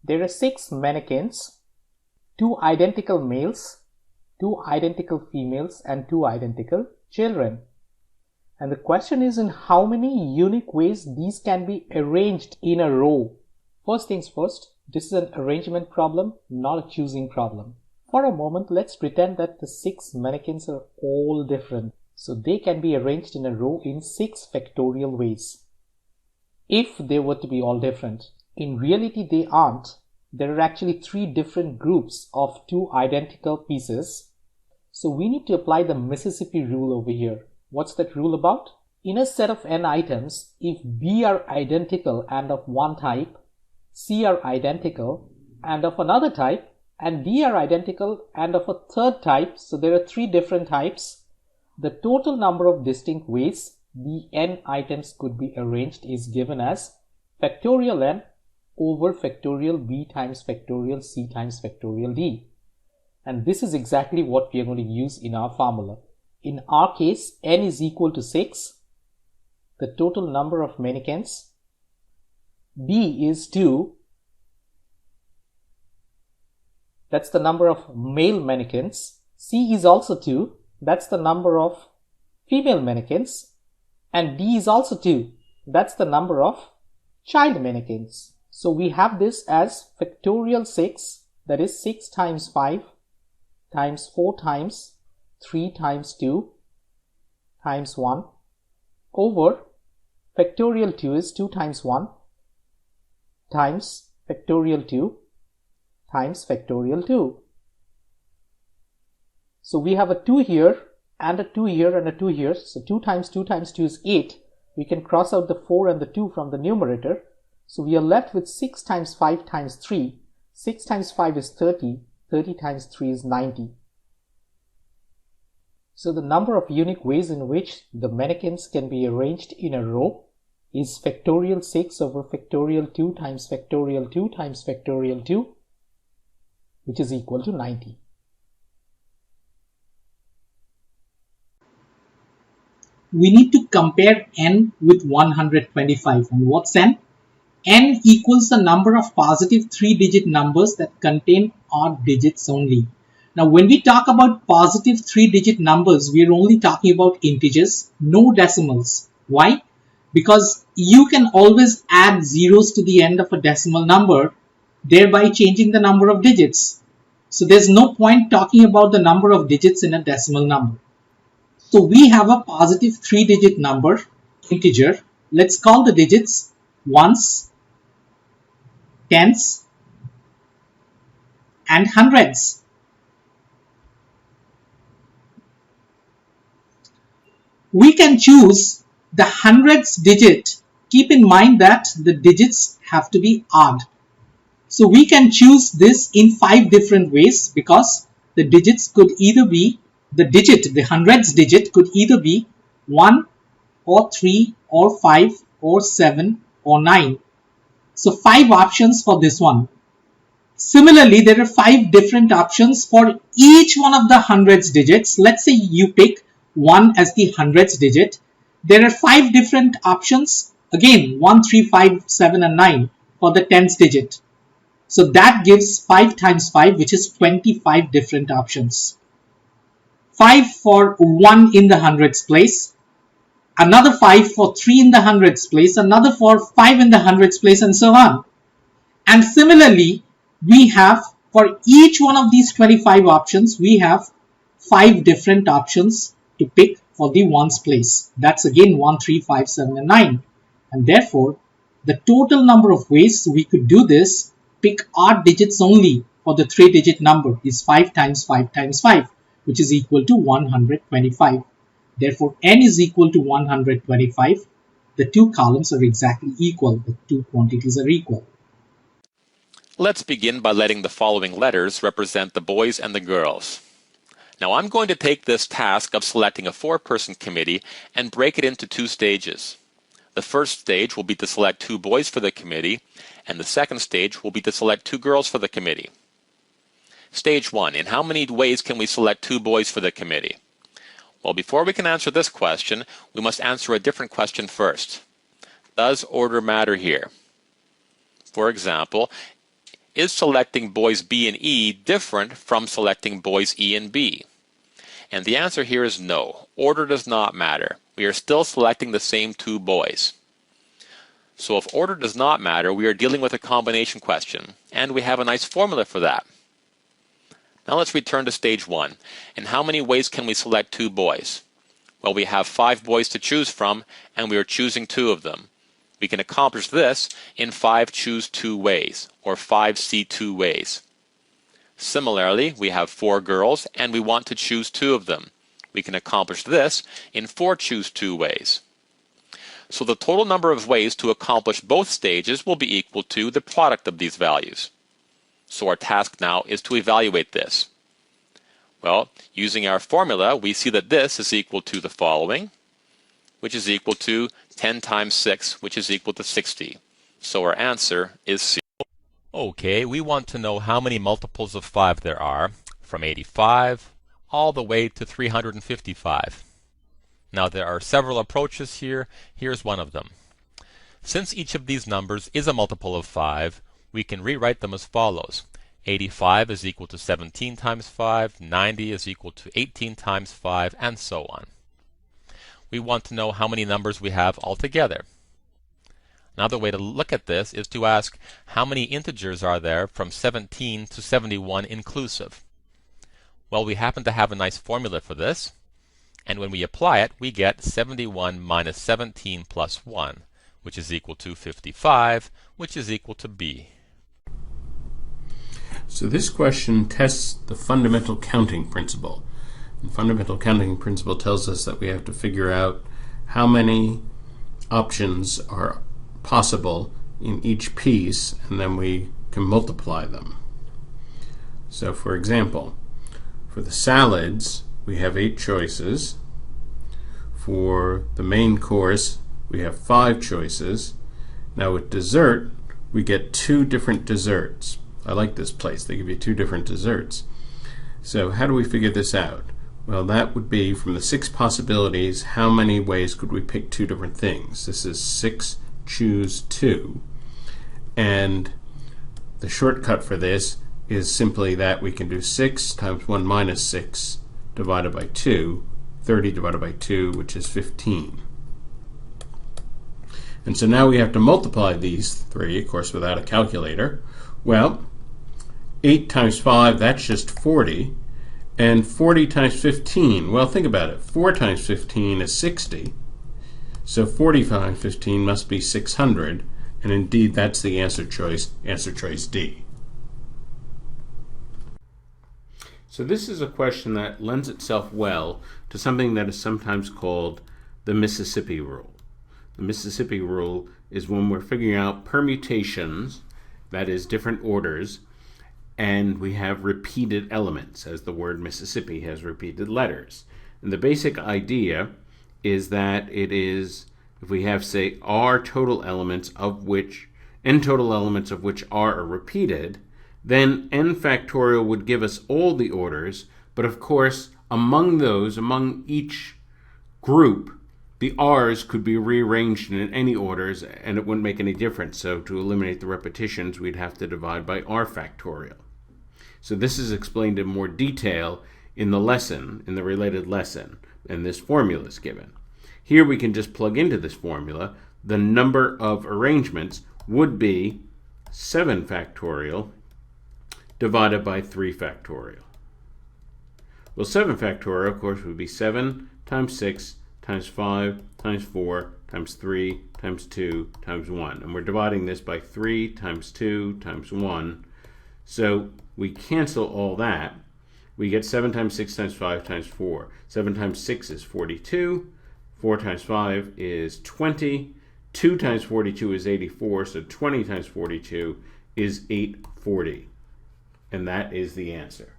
There are 6 mannequins, 2 identical males, 2 identical females, and 2 identical children. And the question is in how many unique ways these can be arranged in a row. First things first, this is an arrangement problem, not a choosing problem. For a moment, let's pretend that the 6 mannequins are all different. So they can be arranged in a row in 6 factorial ways. If they were to be all different. In reality, they aren't. There are actually 3 different groups of 2 identical pieces. So we need to apply the Mississippi rule over here. What's that rule about? In a set of n items, if B are identical and of one type, C are identical and of another type, and D are identical and of a third type, so there are 3 different types, the total number of distinct ways the n items could be arranged is given as factorial n over factorial b times factorial c times factorial d. And this is exactly what we are going to use in our formula. In our case, n is equal to 6, the total number of mannequins. B is 2, that's the number of male mannequins. C is also 2, that's the number of female mannequins. And D is also 2, that's the number of child mannequins. So we have this as factorial 6, that is 6 times 5 times 4 times 3 times 2 times 1 over factorial 2 is 2 times 1 times factorial 2 times factorial 2. So we have a 2 here and a 2 here and a 2 here. So 2 times 2 times 2 is 8. We can cross out the 4 and the 2 from the numerator. So we are left with 6 times 5 times 3. 6 times 5 is 30. 30 times 3 is 90. So the number of unique ways in which the mannequins can be arranged in a row is factorial 6 over factorial 2 times factorial 2 times factorial 2, which is equal to 90. We need to compare n with 125. And what's n? N equals the number of positive 3-digit numbers that contain odd digits only. Now, when we talk about positive 3-digit numbers, we are only talking about integers, no decimals. Why? Because you can always add zeros to the end of a decimal number, thereby changing the number of digits. So there's no point talking about the number of digits in a decimal number. So we have a positive 3-digit number, integer. Let's call the digits ones, tens, and hundreds. We can choose the hundreds digit. Keep in mind that the digits have to be odd. So we can choose this in 5 different ways because the digits could either be, the hundreds digit could either be 1 or 3 or 5 or 7 or 9. So 5 options for this one. Similarly, there are 5 different options for each one of the hundreds digits. Let's say you pick 1 as the hundreds digit. There are 5 different options. Again, 1, 3, 5, 7 and 9 for the tens digit. So that gives 5 times 5, which is 25 different options. 5 for 1 in the hundreds place, another 5 for 3 in the hundreds place, another for 5 in the hundreds place, and so on. And similarly, we have for each one of these 25 options, we have 5 different options to pick for the ones place. That's again 1, 3, 5, 7 and 9. And therefore, the total number of ways we could do this, pick odd digits only for the 3-digit number, is 5 times 5 times 5, which is equal to 125. Therefore, n is equal to 125. The 2 columns are exactly equal. The 2 quantities are equal. Let's begin by letting the following letters represent the boys and the girls. Now I'm going to take this task of selecting a 4-person committee and break it into 2 stages. The first stage will be to select 2 boys for the committee, and the second stage will be to select 2 girls for the committee. Stage 1. In how many ways can we select 2 boys for the committee? Well, before we can answer this question, we must answer a different question first. Does order matter here? For example, is selecting boys B and E different from selecting boys E and B? And the answer here is no. Order does not matter. We are still selecting the same two boys. So if order does not matter, we are dealing with a combination question, and we have a nice formula for that. Now let's return to stage 1. In how many ways can we select two boys? Well, we have 5 boys to choose from, and we are choosing 2 of them. We can accomplish this in 5 choose 2 ways, or 5 see 2 ways. Similarly, we have 4 girls, and we want to choose 2 of them. We can accomplish this in 4 choose 2 ways. So the total number of ways to accomplish both stages will be equal to the product of these values. So our task now is to evaluate this. Well, using our formula, we see that this is equal to the following, which is equal to 10 times 6, which is equal to 60. So our answer is C. Okay, we want to know how many multiples of 5 there are, from 85 all the way to 355. Now there are several approaches here. Here's one of them. Since each of these numbers is a multiple of 5, we can rewrite them as follows. 85 is equal to 17 times 5, 90 is equal to 18 times 5, and so on. We want to know how many numbers we have altogether. Another way to look at this is to ask how many integers are there from 17 to 71 inclusive. Well, we happen to have a nice formula for this, and when we apply it, we get 71 minus 17 plus 1, which is equal to 55, which is equal to B. So this question tests the fundamental counting principle. The fundamental counting principle tells us that we have to figure out how many options are possible in each piece, and then we can multiply them. So for example, for the salads, we have 8 choices. For the main course, we have 5 choices. Now with dessert, we get 2 different desserts. I like this place. They give you 2 different desserts. So how do we figure this out? Well, that would be from the 6 possibilities, how many ways could we pick 2 different things? This is 6 choose 2. And the shortcut for this is simply that we can do 6 times 1 minus 6 divided by 2, 30 divided by 2, which is 15. And so now we have to multiply these 3, of course, without a calculator. Well, 8 times 5, that's just 40. And 40 times 15, well, think about it. 4 times 15 is 60. So 40 times 15 must be 600. And indeed, that's the answer choice D. So this is a question that lends itself well to something that is sometimes called the Mississippi rule. The Mississippi rule is when we're figuring out permutations, that is different orders, and we have repeated elements, as the word Mississippi has repeated letters. And the basic idea is that it is, if we have, say, n total elements of which r are repeated, then n factorial would give us all the orders, but of course, among each group, the r's could be rearranged in any orders, and it wouldn't make any difference. So to eliminate the repetitions, we'd have to divide by r factorial. So this is explained in more detail in the lesson, in the related lesson, and this formula is given. Here we can just plug into this formula. The number of arrangements would be 7 factorial divided by 3 factorial. Well, 7 factorial, of course, would be 7 times 6 times 5 times 4 times 3 times 2 times 1. And we're dividing this by 3 times 2 times 1. So we cancel all that. We get 7 times 6 times 5 times 4. 7 times 6 is 42. 4 times 5 is 20. 2 times 42 is 84. So 20 times 42 is 840. And that is the answer.